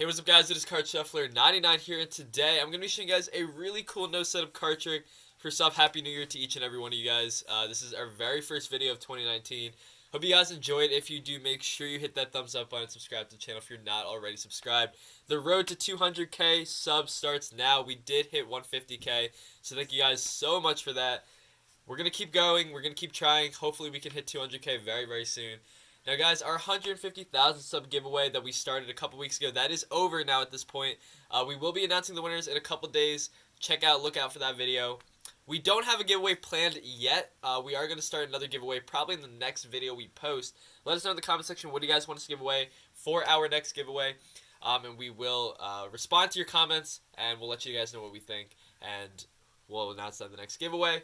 Hey, what's up guys, it is Card Shuffler 99 here, and today I'm going to be showing you guys a really cool no setup card trick. First off, Happy New Year to each and every one of you guys. This is our very first video of 2019. Hope you guys enjoyed. If you do, make sure you hit that thumbs up button and subscribe to the channel if you're not already subscribed. The road to 200k subs starts now. We did hit 150k, so thank you guys so much for that. We're going to keep going. We're going to keep trying. Hopefully we can hit 200k very, very soon. Now, guys, our 150,000 sub giveaway that we started a couple weeks ago, that is over now at this point. We will be announcing the winners in a couple days. Look out for that video. We don't have a giveaway planned yet. We are going to start another giveaway probably in the next video we post. Let us know in the comment section what do you guys want us to give away for our next giveaway. And we will respond to your comments, and we'll let you guys know what we think. And we'll announce that in the next giveaway.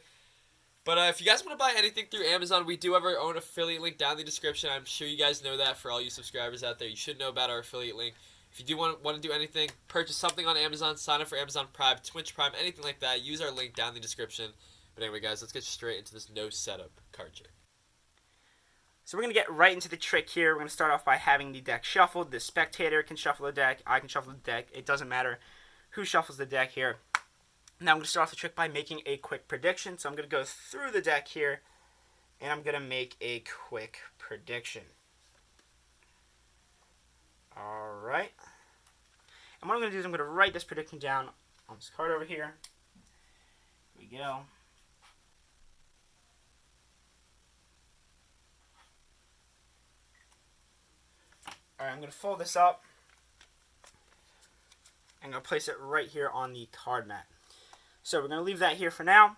But if you guys want to buy anything through Amazon, we do have our own affiliate link down in the description. I'm sure you guys know that. For all you subscribers out there, you should know about our affiliate link. If you do want to do anything, purchase something on Amazon, sign up for Amazon Prime, Twitch Prime, anything like that, use our link down in the description. But anyway, guys, let's get straight into this no setup card trick. So we're going to get right into the trick here. We're going to start off by having the deck shuffled. The spectator can shuffle the deck. I can shuffle the deck. It doesn't matter who shuffles the deck here. Now I'm going to start off the trick by making a quick prediction. So I'm going to go through the deck here, and I'm going to make a quick prediction. Alright. And what I'm going to do is I'm going to write this prediction down on this card over here. Here we go. Alright, I'm going to fold this up. I'm going to place it right here on the card mat. So we're going to leave that here for now.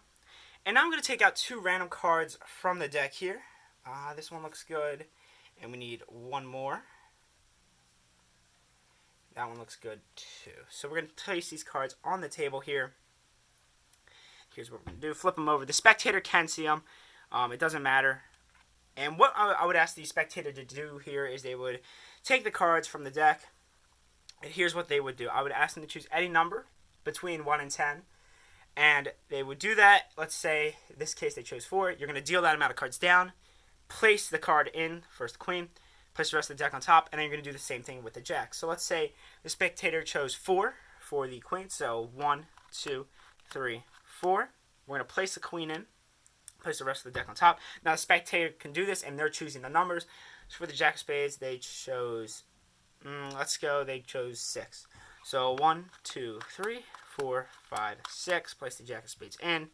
And now I'm going to take out two random cards from the deck here. This one looks good. And we need one more. That one looks good too. So we're going to place these cards on the table here. Here's what we're going to do. Flip them over. The spectator can see them. It doesn't matter. And what I would ask the spectator to do here is they would take the cards from the deck. And here's what they would do. I would ask them to choose any number between 1 and 10. And they would do that. Let's say, in this case, they chose 4. You're going to deal that amount of cards down. Place the card in, first the queen. Place the rest of the deck on top. And then you're going to do the same thing with the jack. So let's say the spectator chose 4 for the queen. So 1, 2, 3, 4. We're going to place the queen in. Place the rest of the deck on top. Now the spectator can do this, and they're choosing the numbers. So for the jack of spades, they chose, they chose 6. So 1, 2, 3, 4, 5, 6. Place the jack of spades in.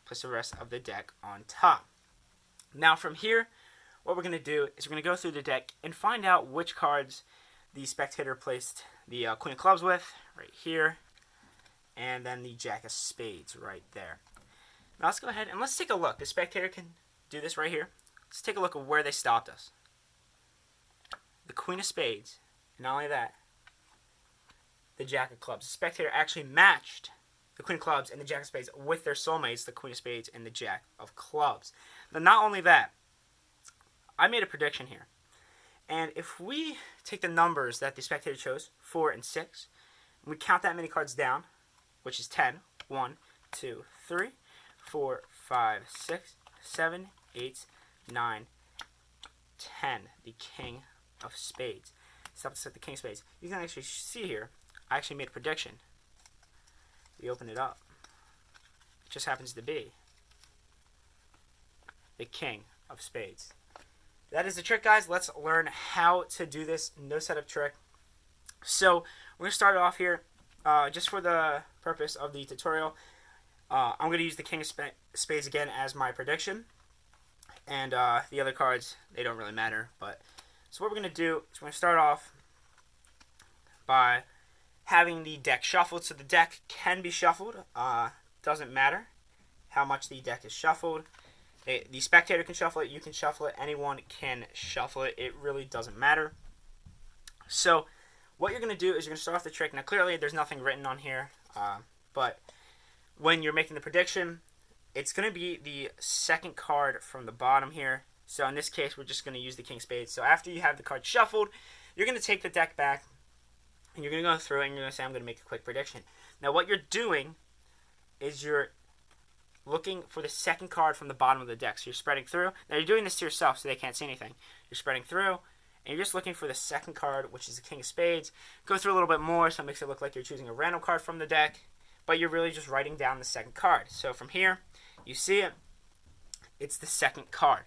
Place the rest of the deck on top. Now from here, what we're going to do is we're going to go through the deck and find out which cards the spectator placed the queen of clubs with, right here, and then the jack of spades right there. Now let's go ahead and let's take a look. The spectator can do this right here. Let's take a look at where they stopped us. The queen of spades. And not only that, the jack of clubs. The spectator actually matched the queen of clubs and the jack of spades with their soulmates, the queen of spades and the jack of clubs. Now not only that, I made a prediction here. And if we take the numbers that the spectator chose, 4 and 6, and we count that many cards down, which is 10, 1, 2, 3, 4, 5, 6, 7, 8, 9, 10. The king of spades. Stop to set the king of spades. You can actually see here, I actually made a prediction. We open it up. It just happens to be the king of spades. That is the trick, guys. Let's learn how to do this no setup trick. So we're going to start off here just for the purpose of the tutorial. I'm going to use the king of spades again as my prediction. And the other cards, they don't really matter. So what we're going to do is we're going to start off by having the deck shuffled. So the deck can be shuffled. Doesn't matter how much the deck is shuffled. The spectator can shuffle it. You can shuffle it. Anyone can shuffle it. It really doesn't matter. So what you're going to do is you're going to start off the trick. Now clearly there's nothing written on here. But when you're making the prediction, it's going to be the second card from the bottom here. So in this case, we're just going to use the king of spades. So after you have the card shuffled, you're going to take the deck back, and you're going to go through it, and you're going to say, I'm going to make a quick prediction. Now what you're doing is you're looking for the second card from the bottom of the deck. So you're spreading through. Now you're doing this to yourself so they can't see anything. You're spreading through, and you're just looking for the second card, which is the King of Spades. Go through a little bit more, so it makes it look like you're choosing a random card from the deck, but you're really just writing down the second card. So from here, you see it, it's the second card.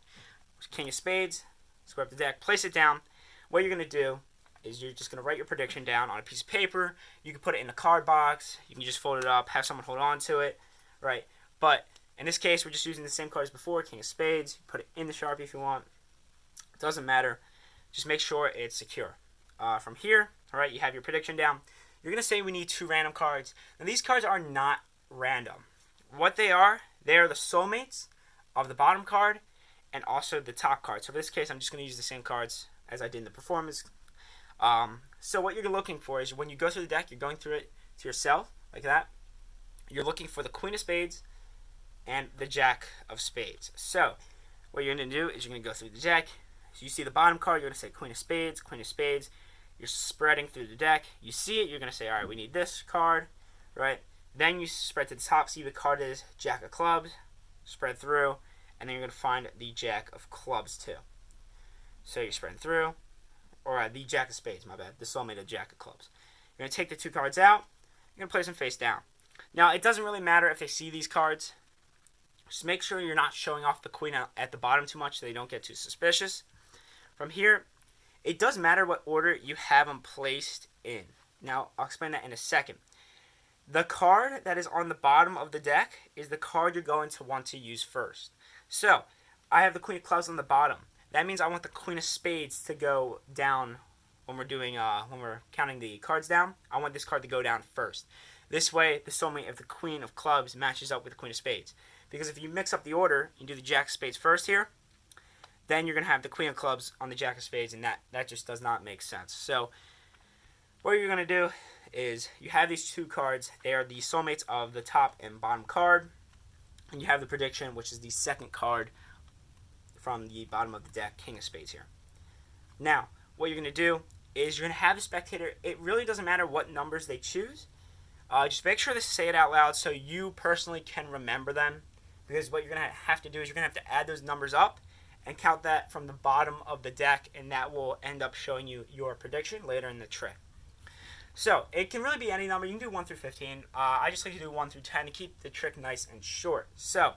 King of Spades, square up the deck, place it down. What you're going to do is you're just going to write your prediction down on a piece of paper. You can put it in a card box. You can just fold it up, have someone hold on to it, right? But in this case, we're just using the same card as before, King of Spades. Put it in the Sharpie if you want. It doesn't matter. Just make sure it's secure. From here, all right, you have your prediction down. You're going to say we need 2 random cards. Now, these cards are not random. What they are the soulmates of the bottom card and also the top card. So for this case, I'm just going to use the same cards as I did in the performance. So what you're looking for is when you go through the deck, you're going through it to yourself, like that. You're looking for the Queen of Spades and the Jack of Spades. So what you're going to do is you're going to go through the deck. So you see the bottom card, you're going to say Queen of Spades, Queen of Spades. You're spreading through the deck. You see it, you're going to say, all right, we need this card, right? Then you spread to the top, see the card is Jack of Clubs, spread through, and then you're going to find the Jack of Clubs too. So you're spreading through, or the Jack of Spades, my bad, the soulmate of Jack of Clubs. You're going to take the 2 cards out, you're going to place them face down. Now, it doesn't really matter if they see these cards. Just make sure you're not showing off the queen at the bottom too much so they don't get too suspicious. From here, it does matter what order you have them placed in. Now, I'll explain that in a second. The card that is on the bottom of the deck is the card you're going to want to use first. So, I have the Queen of Clubs on the bottom. That means I want the Queen of Spades to go down when we're counting the cards down. I want this card to go down first. This way, the soulmate of the Queen of Clubs matches up with the Queen of Spades. Because if you mix up the order, you do the Jack of Spades first here, then you're going to have the Queen of Clubs on the Jack of Spades, and that just does not make sense. So, what you're going to do is you have these 2 cards. They are the soulmates of the top and bottom card. And you have the prediction, which is the second card from the bottom of the deck, King of Spades here. Now, what you're going to do is you're going to have the spectator. It really doesn't matter what numbers they choose. Just make sure to say it out loud so you personally can remember them. Because what you're going to have to do is you're going to have to add those numbers up and count that from the bottom of the deck, and that will end up showing you your prediction later in the trick. So, it can really be any number. You can do 1 through 15. I just like to do 1 through 10 to keep the trick nice and short. So,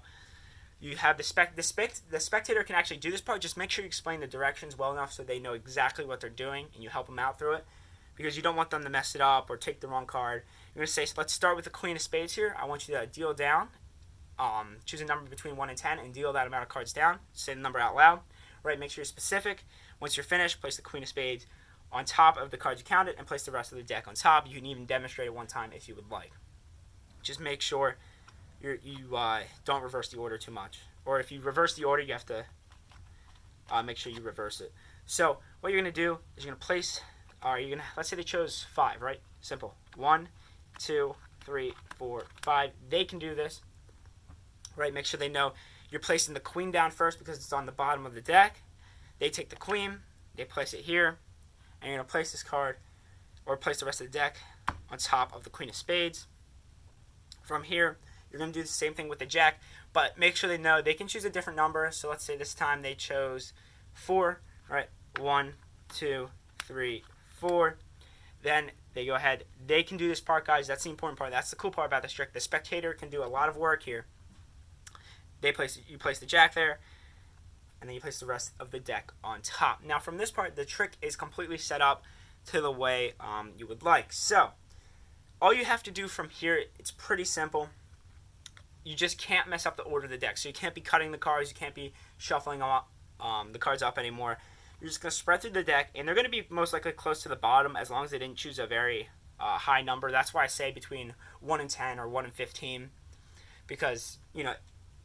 you have the spectator can actually do this part. Just make sure you explain the directions well enough so they know exactly what they're doing, and you help them out through it. Because you don't want them to mess it up or take the wrong card. You're going to say, so let's start with the Queen of Spades here. I want you to deal down. Choose a number between 1 and 10 and deal that amount of cards down. Say the number out loud. Right, make sure you're specific. Once you're finished, place the Queen of Spades on top of the cards you counted and place the rest of the deck on top. You can even demonstrate it one time if you would like. Just make sure you don't reverse the order too much. Or if you reverse the order, you have to make sure you reverse it. So what you're going to do is you're going to place, let's say they chose 5, right? Simple. 1, 2, 3, 4, 5. They can do this. Right, make sure they know you're placing the queen down first because it's on the bottom of the deck. They take the queen, they place it here, and you're going to place this card, or place the rest of the deck, on top of the Queen of Spades. From here, you're going to do the same thing with the Jack, but make sure they know they can choose a different number. So let's say this time they chose 4, right? 1, 2, 3, 4. Then they go ahead. They can do this part, guys. That's the important part. That's the cool part about this trick. The spectator can do a lot of work here. You place the Jack there, and then you place the rest of the deck on top. Now, from this part, the trick is completely set up to the way you would like. So, all you have to do from here, it's pretty simple. You just can't mess up the order of the deck. So you can't be cutting the cards. You can't be shuffling the cards up anymore. You're just going to spread through the deck, and they're going to be most likely close to the bottom as long as they didn't choose a very high number. That's why I say between 1 and 10 or 1 and 15, because,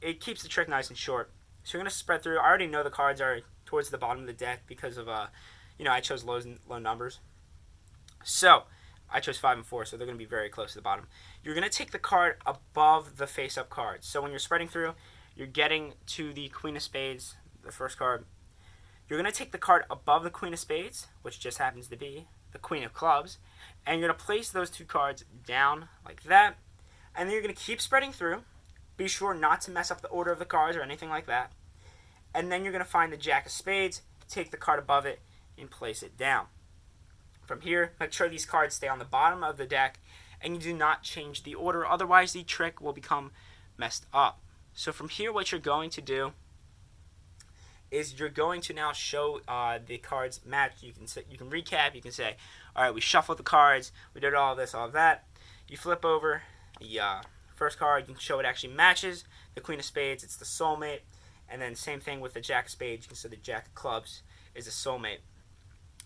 it keeps the trick nice and short. So you're going to spread through. I already know the cards are towards the bottom of the deck because of, I chose low numbers. So, I chose 5 and 4, so they're going to be very close to the bottom. You're going to take the card above the face-up card. So when you're spreading through, you're getting to the Queen of Spades, the first card. You're going to take the card above the Queen of Spades, which just happens to be the Queen of Clubs, and you're going to place those 2 cards down like that, and then you're going to keep spreading through. Be sure not to mess up the order of the cards or anything like that. And then you're going to find the Jack of Spades, take the card above it, and place it down. From here, make sure these cards stay on the bottom of the deck and you do not change the order, otherwise the trick will become messed up. So from here, what you're going to do is you're going to now show the cards match. You can recap. You can say, all right, we shuffled the cards. We did all this, all of that. You flip over the first card. You can show it actually matches the Queen of Spades. It's the soulmate. And then same thing with the Jack of Spades. You can say the Jack of Clubs is a soulmate.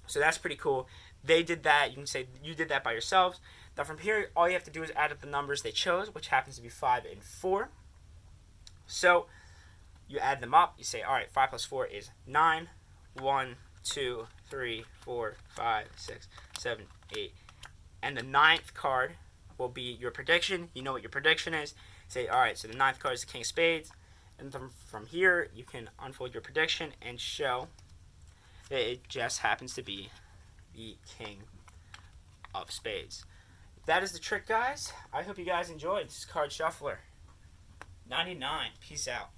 So that's pretty cool. They did that. You can say you did that by yourselves. Now from here, all you have to do is add up the numbers they chose, which happens to be 5 and 4. So you add them up. You say, all right, 5 plus 4 is 9. 1, 2, 3, 4, 5, 6, 7, 8. And the 9th card will be your prediction. You know what your prediction is. Say, all right, so the 9th card is the King of Spades. And from here, you can unfold your prediction and show that it just happens to be the King of Spades. That is the trick, guys. I hope you guys enjoyed. This is Card Shuffler 99. Peace out.